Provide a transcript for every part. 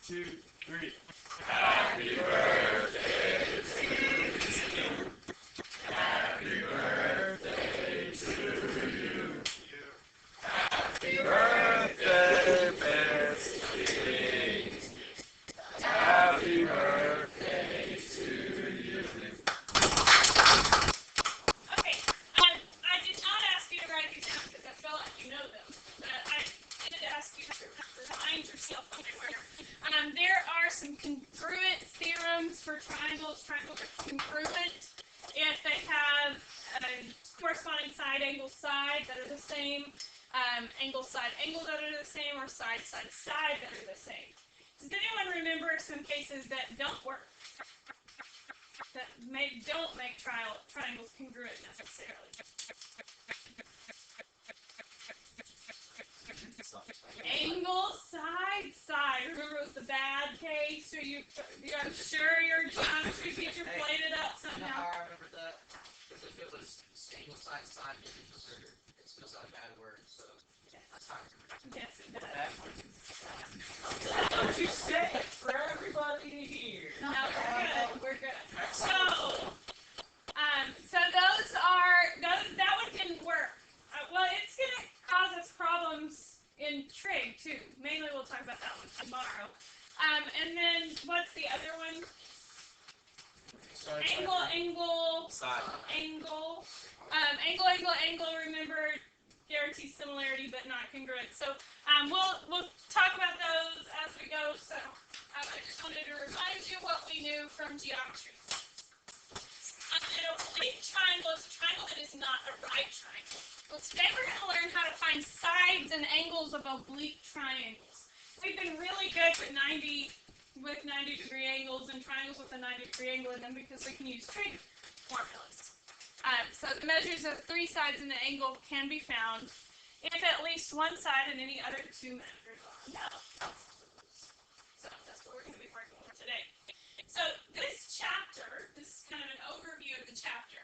2, 3. Happy birthday to you. Happy birthday to you. Happy birthday, Mr. King. Happy birthday to you. Okay, I did not ask you to write these down because I feel like you know them. But I did ask you to remind yourself everywhere. There are some congruent theorems for triangles. Triangles are congruent if they have a corresponding side, angle, side that are the same, angle, side, angle that are the same, or side, side, side that are the same. Does anyone remember some cases that don't work? That don't make triangles congruent necessarily? Angle, side, side. Remember it was the bad case, or I'm sure your geometry teacher played it up somehow. I remember that. Because if it was angle, side, side, it feels like a bad word. So that's how I remember. Yes, it does. That's what you said for everybody to hear. No, we're good. So that one didn't work. Well, it's going to cause us problems in trig too. Mainly we'll talk about that one tomorrow. And then what's the other one? Angle, Side. angle. Angle. Remember, guarantees similarity but not congruent. So we'll talk about those as we go. So I just wanted to remind you what we knew from geometry. An oblique triangle is a triangle that is not a right triangle. Well, today we're going to learn how to find sides and angles of oblique triangles. We've been really good with 90-degree angles and triangles with a 90-degree angle in them because we can use trig formulas. So the measures of 3 sides in the angle can be found if at least one side and any other 2 measures are known. So that's what we're going to be working on today. So this chapter, this is kind of an overview of the chapter.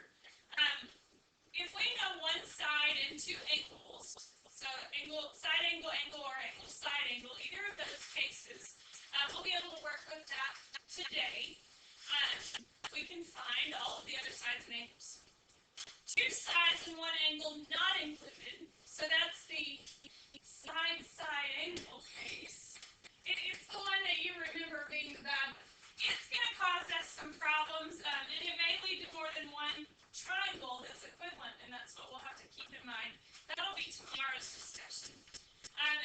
If we know one side and 2 angles, so side angle, or angle, side angle, either of those cases, we'll be able to work with that today. We can find all of the other sides and angles. 2 sides and 1 angle not included, so that's the side angle case. It's the one that you remember being the bad one. It's going to cause us some problems, and it may lead to more than one triangle that's equivalent, and that's what we'll have to keep in mind. That'll be tomorrow's discussion.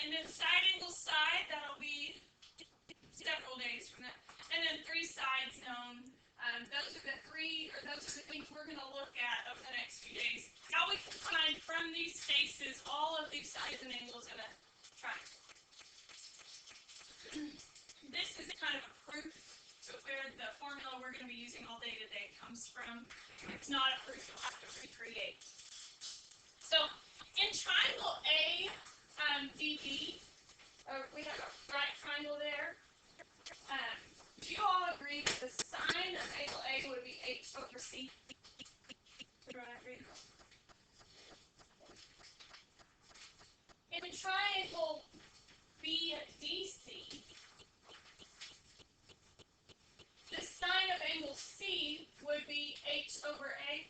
And then side angle, side, that'll be several days from that. And then 3 sides known. Those are the things we're going to look at over the next few days. How we can find from these cases all of these sides and angles in a triangle. This is kind of a proof of where the formula we're going to be using all day today comes from. It's not a proof you'll have to recreate. So in triangle A, DB, we have a right triangle there. Do you all agree that the sine of angle A would be h over c? Everyone agree? In triangle BDC, the sine of angle C would be h over A.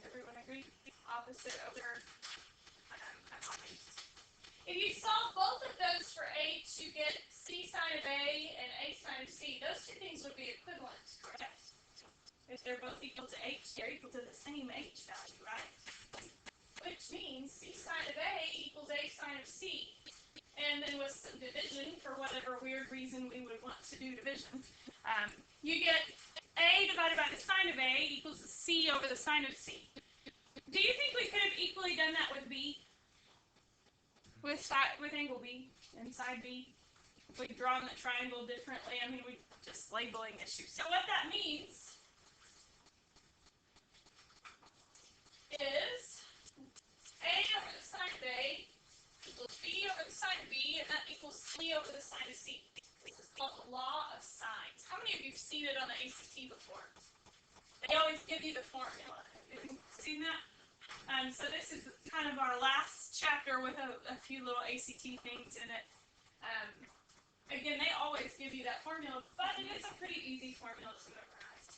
Everyone agree? Opposite over. If you solve both of those for h, you get c sine of A and a sine of c. Those 2 things would be equivalent, correct? If they're both equal to h, they're equal to the same h value, right? Which means c sine of A equals a sine of c. And then with some division, for whatever weird reason we would want to do division, you get a divided by the sine of A equals c over the sine of c. Do you think we could have equally done that with b? With angle B and side B? If we'd drawn the triangle differently, I mean, we're just labeling issues. So what that means is a over the sine of A equals b over the sine of B, and that equals c over the sine of c. This is called the law of sines. How many of you have seen it on the ACT before? They always give you the formula. Have you seen that? So this is kind of our last chapter with a few little ACT things in it. Again, they always give you that formula, but it is a pretty easy formula to memorize.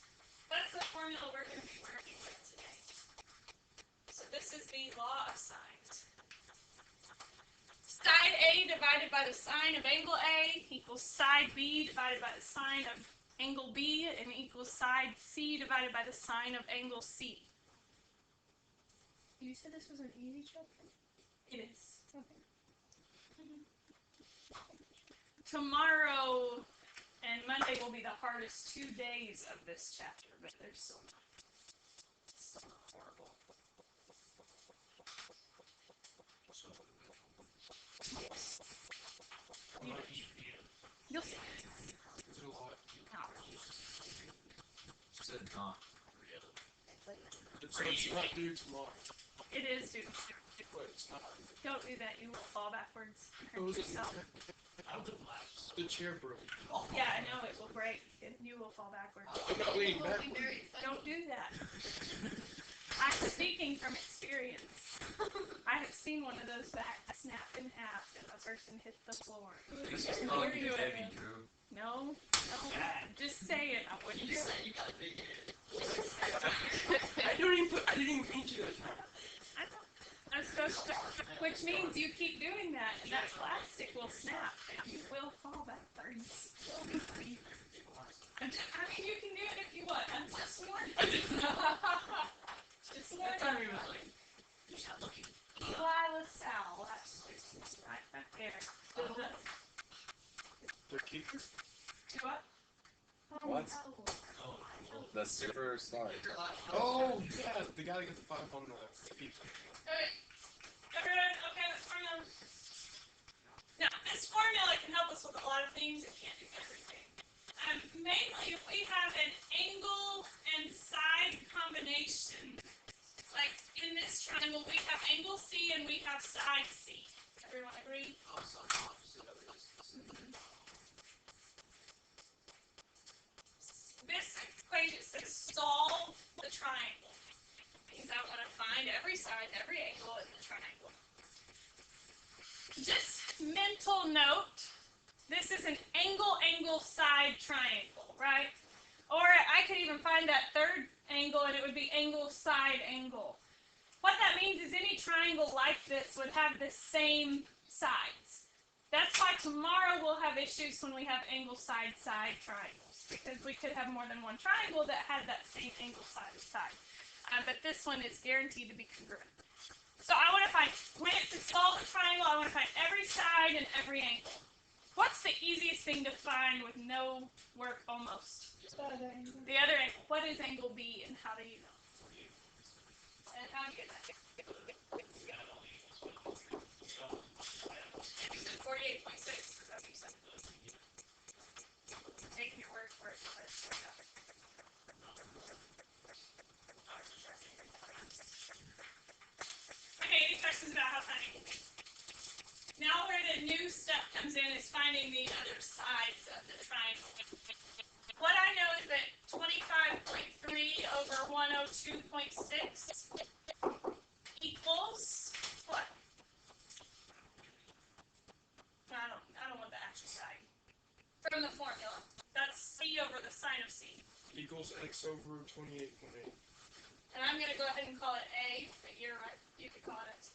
That's the formula we're going to be working with today. So this is the law of sines. Side A divided by the sine of angle A equals side B divided by the sine of angle B and equals side C divided by the sine of angle C. You said this was an easy chapter? It is. Okay. Tomorrow and Monday will be the hardest 2 days of this chapter, but they're still not horrible. You'll see. Said not. It's not due tomorrow. It is, dude. Wait, it's not. Don't do that. You will fall backwards. What was it? Yourself. The chair broke. Yeah, I know it will break. You will fall backwards. I'm not leaning back. Don't do that. I'm speaking from experience. I have seen one of those back snap in half and a person hit the floor. This is not heavy, Drew. No, just say it. I wouldn't do it. I didn't even paint you that time. I'm supposed to, which means you keep doing that, and that plastic will snap, and you will fall backwards. I mean, you can do it if you want. I'm just warning. Just warning. Eli LaSalle. That's right there. The keeper? Do what? What? That's super slide. Oh, yeah, the guy that got the 5 on the keeper. Okay. Everyone, okay, this formula. Now, this formula can help us with a lot of things. It can't do everything. Mainly, if we have an angle and side combination, like in this triangle, we have angle C and we have side C. Everyone agree? This equation says solve the triangle. Means I want to find every side, every angle in the triangle. Just mental note, this is an angle side triangle, right? Or I could even find that third angle and it would be angle side angle. What that means is any triangle like this would have the same sides. That's why tomorrow we'll have issues when we have angle side triangles, because we could have more than one triangle that had that same angle side. But this one is guaranteed to be congruent. So I want to find, when it's to solve a triangle, I want to find every side and every angle. What's the easiest thing to find with no work almost? The other angle. What is angle B and how do you know? And how do you get that? 48.6. Is that what you said? Take your word for it. Okay, any questions about how finding? Now where the new step comes in is finding the other sides of the triangle. What I know is that 25.3 over 102.6 equals what? I don't want the actual side. From the formula. That's C over the sine of C. Equals X over 28.8. And I'm going to go ahead and call it A, but you're right. You could call it X.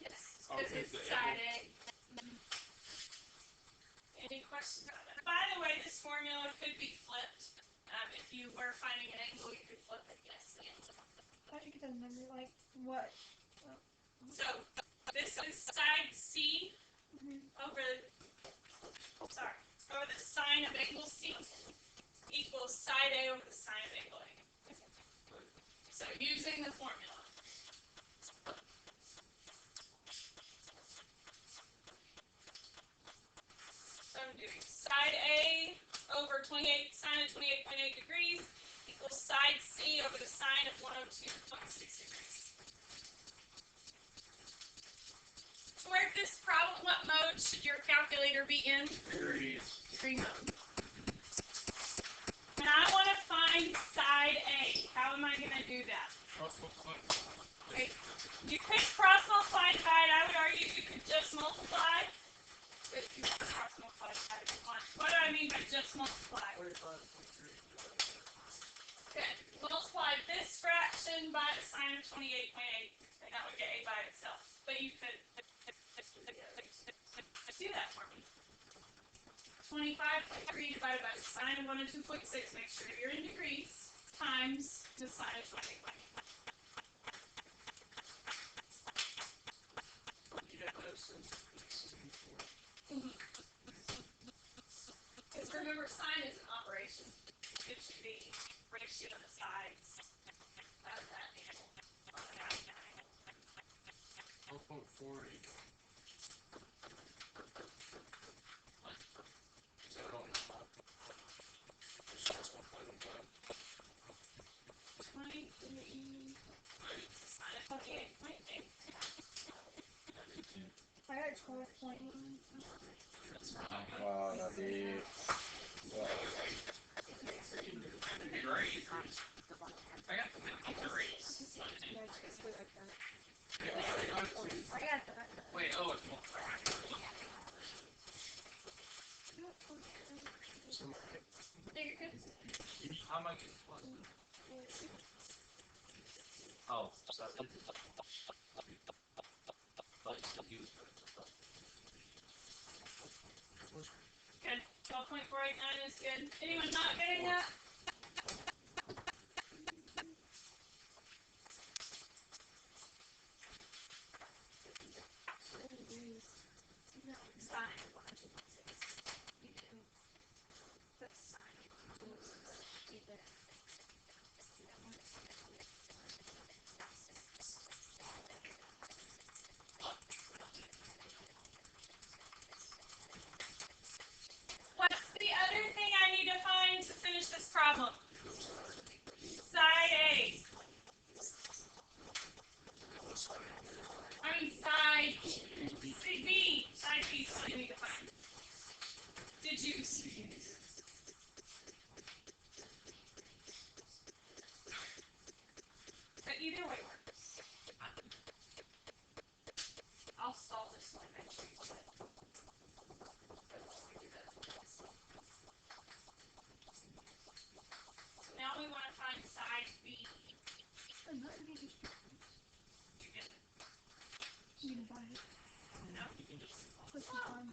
Yes, because it's side A. Any questions about that? By the way, this formula could be flipped. If you were finding an angle, you could flip it. Yes. How do you get a number like what? So this is side C over the sine of angle C equals side A over the sine of angle A. So using the formula. So I'm doing side A over 28 sine of 28.8 degrees equals side C over the sine of 102.6 degrees. To work this problem, what mode should your calculator be in? Free mode. And I want to find side A. How am I going to do that? Okay. You could cross multiply and divide. I would argue you could just multiply. But you can cross multiply and divide if you want. What do I mean by just multiply? Okay. Multiply this fraction by the sine of 28.8, and that would get a by itself. But you could do that for me. 25.3 divided by the sine of 102.6. Make sure you're in degrees. Times the sine of 28.8. Because remember, sine is an operation. It should be ratio to the sides. Of that. 1.48. I got 12.1. Wow, Nabi. Wow. I got 53. I got that. Wait, oh, it's You're good. how much? Oh, so Good. 12.489 is good. Anyone not getting that? What's the other thing I need to find to finish this problem? Side A. I mean side B. Side B is what you need to find. Did you? But either way works. I'll solve this one eventually. Now we want to find side B. You can buy it. No? This is fine.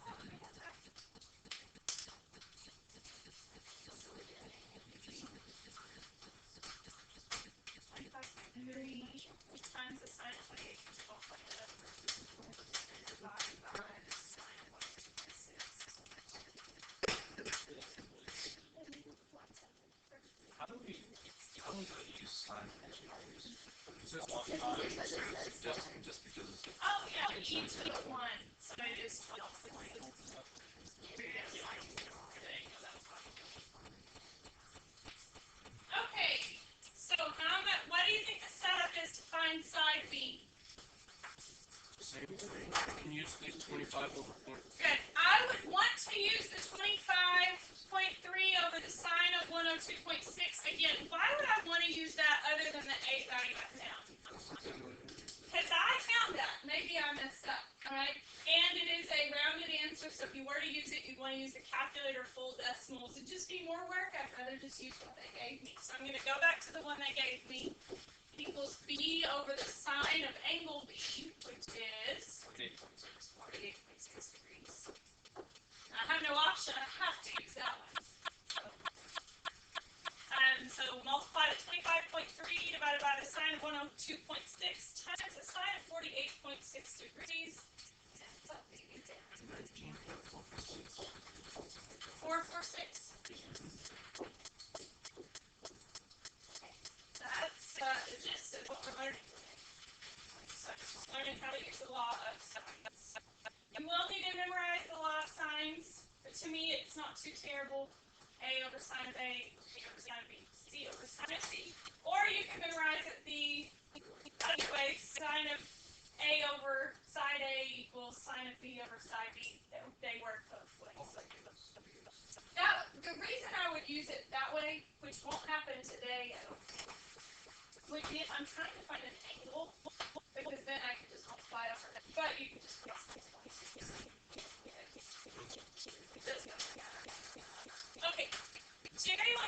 Times the sine of 28 is 12.7. Divided by the sine of 1.6. how do we use sine? Just because it's Oh yeah, e to the 1. So it is 12. Okay, so what do you think the setup is to find side B? Same thing. You can use these 25 over 4. Good. I would want to use the 25.3 over the sine of 102.6. Again, why would I want to use that other than the 8 that I got down? Because I found that. Maybe I messed up. Alright? And it is a rounded answer, so if you were to use it, you'd want to use the calculator full decimals. It'd just be more work. I'd rather just use what they gave me. So I'm going to go back to the one they gave me. Equals B over the sine of angle B, which is 48.6 degrees. I have no option. I have to use that one. So multiply the 25.3 divided by the sine of 102.6 times the sine of 48.6 degrees. 446. That's just what we're learning. So just learning how to use the law of sines. You will need to memorize the law of sines, but to me it's not too terrible. A over sine of A, B over sine of B, C over sine of C. Or you can memorize it the other way, sine of A over side A equals sine of B over side B. They work both ways. The reason I would use it that way, which won't happen today, would be if I'm trying to find an angle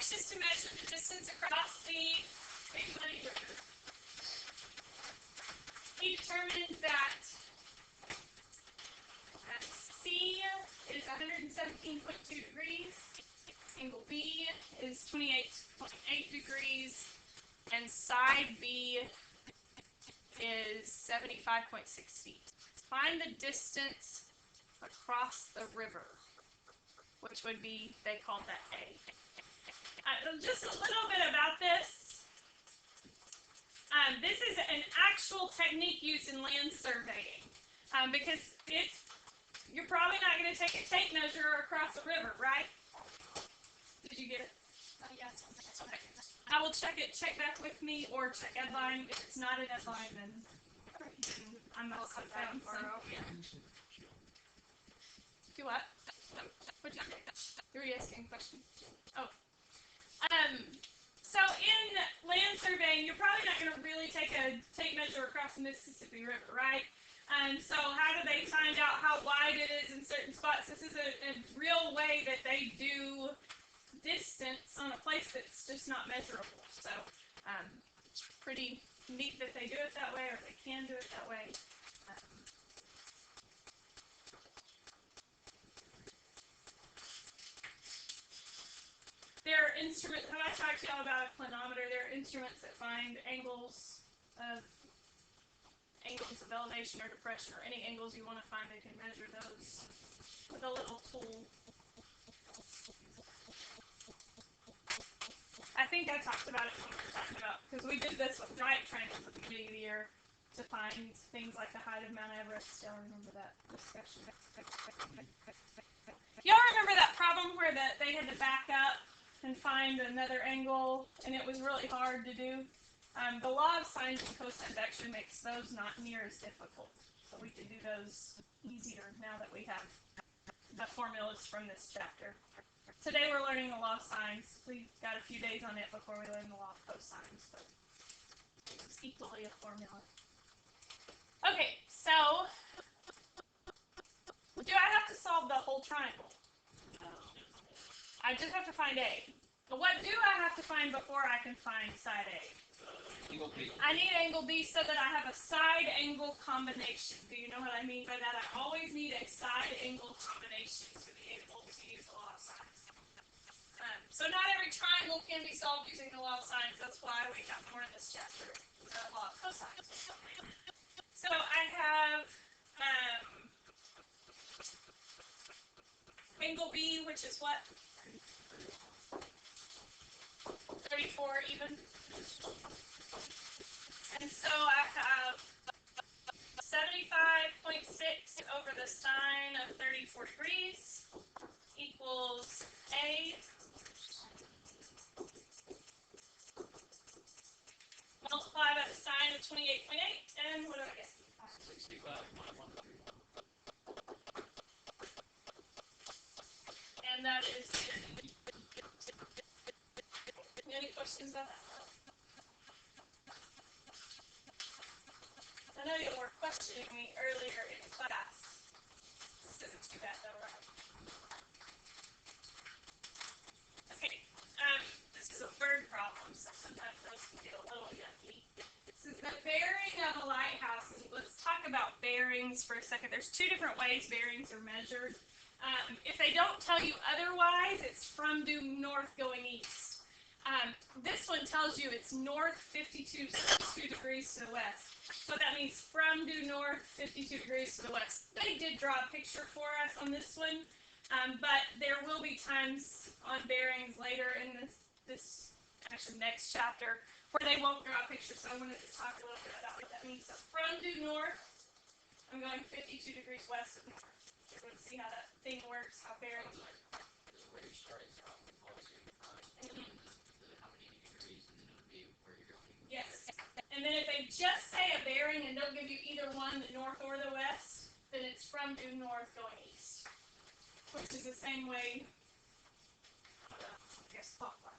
wishes to measure the distance across the Big Muddy River. He determined that C is 117.2 degrees, angle B is 28.8 degrees, and side B is 75.6 feet. Find the distance across the river, which would be, they called that A. Just a little bit about this. This is an actual technique used in land surveying, because you're probably not going to take a tape measure across the river, right? Did you get it? Yes. I will check it. Check back with me, or check Edline. If it's not an Edline, then I'm also found some. Do what? What'd you say? You were asking questions. Oh. So in land surveying, you're probably not going to really take a tape measure across the Mississippi River, right? So how do they find out how wide it is in certain spots? This is a real way that they do distance on a place that's just not measurable. So it's pretty neat that they do it that way, or they can do it that way. There are instruments, how I talked to y'all about a clinometer, there are instruments that find angles of elevation or depression, or any angles you want to find, they can measure those with a little tool. I think I talked about it when we were talking about, because we did this with giant triangles at the beginning of the year to find things like the height of Mount Everest. Y'all remember that discussion? Y'all remember that problem where they had to back up and find another angle, and it was really hard to do? The law of sines and cosines actually makes those not near as difficult. So we can do those easier now that we have the formulas from this chapter. Today we're learning the law of sines. We've got a few days on it before we learn the law of cosines, but it's equally a formula. Okay, so do I have to solve the whole triangle? I just have to find A. But what do I have to find before I can find side A? Angle B. I need angle B so that I have a side angle combination. Do you know what I mean by that? I always need a side angle combination to be able to use the law of sines. So not every triangle can be solved using the law of sines. That's why we got more in this chapter, the law of cosines. So I have angle B, which is what? 34 even. And so I have 75.6 over the sine of 34 degrees equals A multiplied by the sine of 28.8, and what do I get? 65. And that is any questions about that? I know you were questioning me earlier in class. This isn't too bad though, right? Okay, this is a bird problem, so sometimes those can get a little yucky. This is the bearing of a lighthouse. Let's talk about bearings for a second. There's two different ways bearings are measured. If they don't tell you otherwise, it's from due north going east. This one tells you it's north 52 degrees to the west. So that means from due north 52 degrees to the west. They did draw a picture for us on this one, but there will be times on bearings later in this actually next chapter where they won't draw a picture. So I'm going to talk a little bit about what that means. So from due north, I'm going 52 degrees west of north. We're going to see how that thing works, how bearings work. Where you're starting from, also, how many degrees, and then it would be where you're going. Yes. And then if they just say a bearing and don't give you either one, the north or the west, then it's from due north going east. Which is the same way, I guess, clockwise.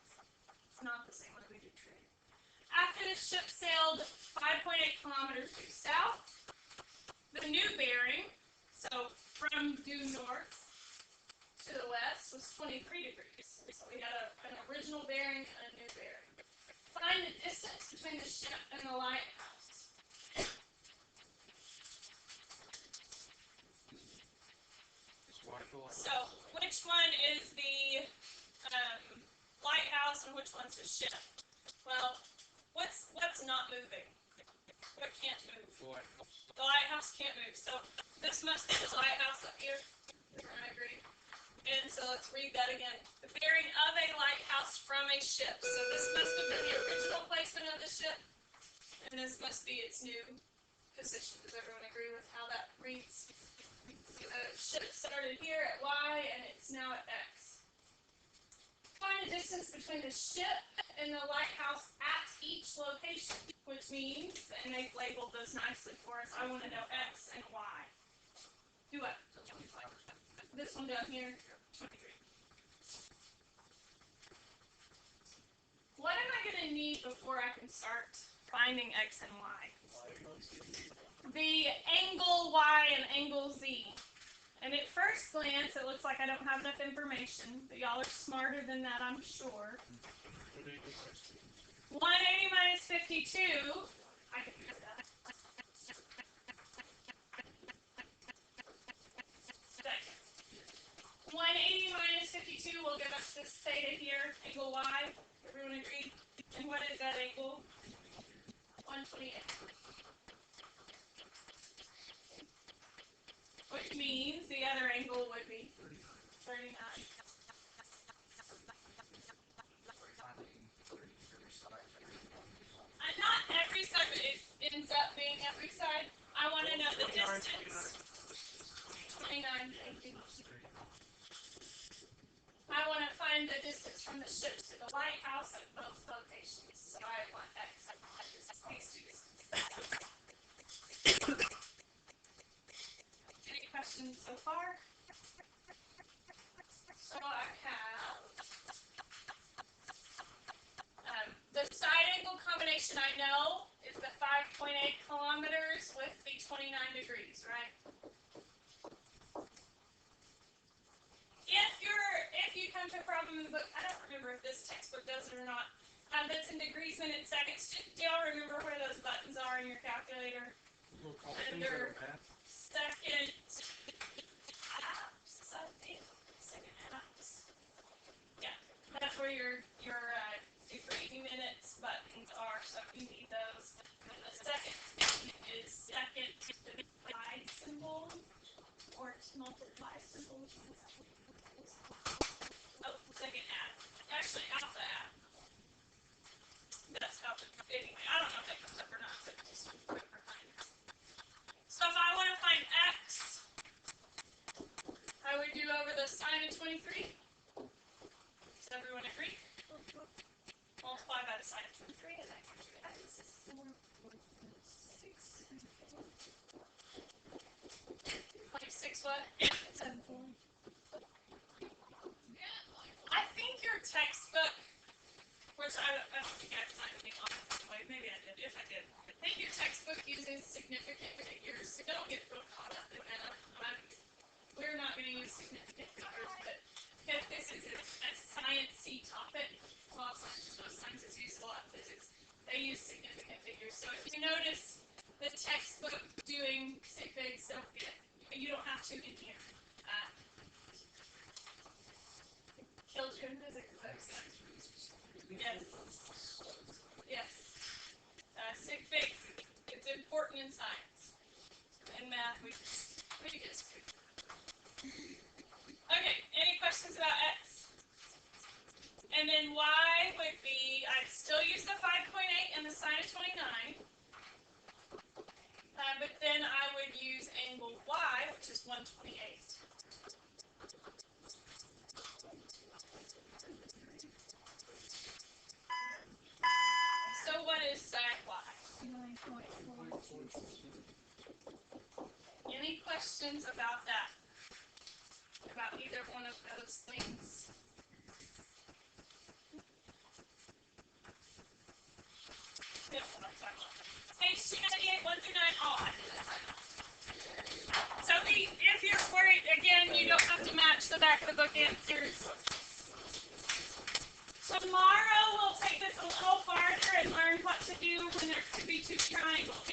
It's not the same way we do trade. After the ship sailed 5.8 kilometers due south, the new bearing, so from due north to the west, was was 23 degrees. So we had an original bearing and a new bearing. Find the distance between the ship and the lighthouse. So, which one is the lighthouse and which one's the ship? Well, what's not moving? What can't move? The lighthouse can't move. So this must be the lighthouse up here. I agree. And so let's read that again. The bearing of a lighthouse from a ship. So this must have been the original placement of the ship. And this must be its new position. Does everyone agree with how that reads? The ship started here at Y and it's now at X. Find the distance between the ship and the lighthouse at each location, which means, and they've labeled those nicely for us, I want to know X and Y. Do what? This one down here, 23. What am I going to need before I can start finding X and Y? The angle Y and angle Z. And at first glance, it looks like I don't have enough information, but y'all are smarter than that, I'm sure. 180 minus 52, I can do that. 180 minus 52 will give us this theta here, angle Y. Everyone agree? And what is that angle? 128. Which means the other angle would be 39. Not every side, but it ends up being every side. I want to know the distance. 29, thank you. I want to find the distance from the ship to the lighthouse at both locations. So I want X. Any questions so far? So I have the side angle combination I know is the 5.8 kilometers with the 29 degrees, right? If you come to a problem in the book, I don't remember if this textbook does it or not, that's in degrees, minutes, seconds. Do y'all remember where those buttons are in your calculator? Under second, second halves. Yeah, that's where your degree minutes buttons are, so you need those. And the second is second divide symbol, or multiply symbol. Oh, second add. Actually, alpha add. That's alpha. Anyway, I don't know if that comes up or not, so just so if I want to find X, I would do over the sine of 23. Does everyone agree? Multiply by the sine of 23, and that gives you X. 26 what? 7. I think your textbook, which I don't think I designed anything on it anyway, maybe I did, if I did. I think your textbook uses significant figures, so don't get caught up in that. We're not going to use significant figures, but if this is a science-y topic, well, science is used a lot in physics, they use significant figures. So if you notice the textbook doing sig figs, you don't have to in here. Children physics books. Yes. Yes. Sig figs. It's important in science. In math, we get screwed. Okay, any questions about X? And then Y would be, I'd still use the 5.8 and the sine of 29. But then I would use angle Y, which is 128. So what is sine Y? 9.4. Any questions about that? About either one of those things? Page 298, 1 through 9. Oh, I did that. So if you're worried, Again, you don't have to match the back of the book answers. Tomorrow we'll take this a little farther and learn what to do when there could be two triangles.